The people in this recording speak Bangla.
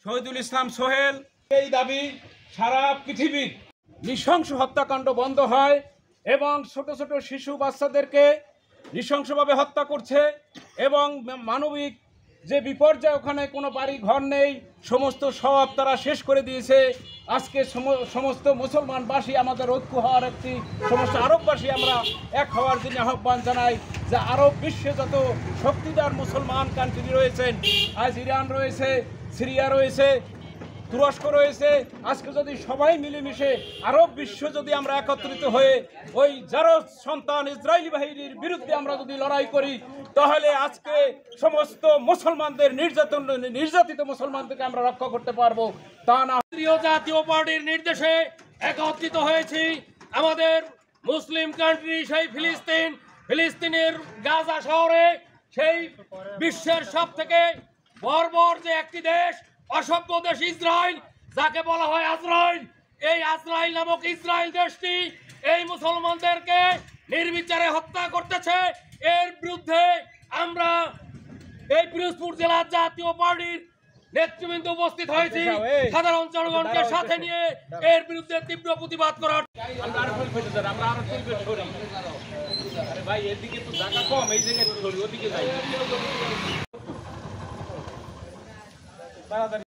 শহীদুল ইসলাম সোহেল এই দাবি সারা পৃথিবীর নৃশংস হত্যাকাণ্ড বন্ধ হয় এবং ছোট ছোট শিশু বাচ্চাদেরকে নৃশংসভাবে হত্যা করছে এবং মানবিক যে বিপর্যয়, ওখানে কোনো বাড়ি ঘর নেই, সমস্ত সব তারা শেষ করে দিয়েছে। আজকে সমস্ত মুসলমানবাসী আমাদের ঐক্য হওয়ার একটি সমস্ত আরববাসী আমরা এক হওয়ার জন্য আহ্বান জানাই যে আরব বিশ্বে যত শক্তিধর মুসলমান কান্ট্রি রয়েছেন, আজ ইরান রয়েছে, সিরিয়া রয়েছে, তুরস্ক রয়েছে, আজকে যদি সবাই মিলেমিশে আরব বিশ্ব যদি আমরা একত্রিত হয়ে ওই জারজ সন্তান ইসরায়েলি বাহিনীর বিরুদ্ধে আমরা যদি লড়াই করি, তাহলে আজকে সমস্ত মুসলমানদের নির্যাতিত মুসলমানদেরকে আমরা রক্ষা করতে পারবো। তা না জাতীয় পার্টির নির্দেশে একত্রিত হয়েছি আমাদের মুসলিম কান্ট্রি সেই ফিলিস্তিনের গাজা শহরে, সেই বিশ্বের সব থেকে বর্বর যে একটি দেশ, অসভ্য দেশ ইসরায়েল, যাকে বলা হয় আজরাইল। এই আজরাইল নামক ইসরায়েল দেশটি এই মুসলমানদেরকে নির্বিচারে হত্যা করতেছে। এর বিরুদ্ধে আমরা এই পিরোজপুর জেলার জাতীয় পার্টির নেতৃবৃন্দ উপস্থিত হয়েছি সাধারণ জনগণকে সাথে নিয়ে এর বিরুদ্ধে তীব্র প্রতিবাদ করার। ভাই এদিকে তো জায়গা কম, এই জায়গায় ওদিকে যাই।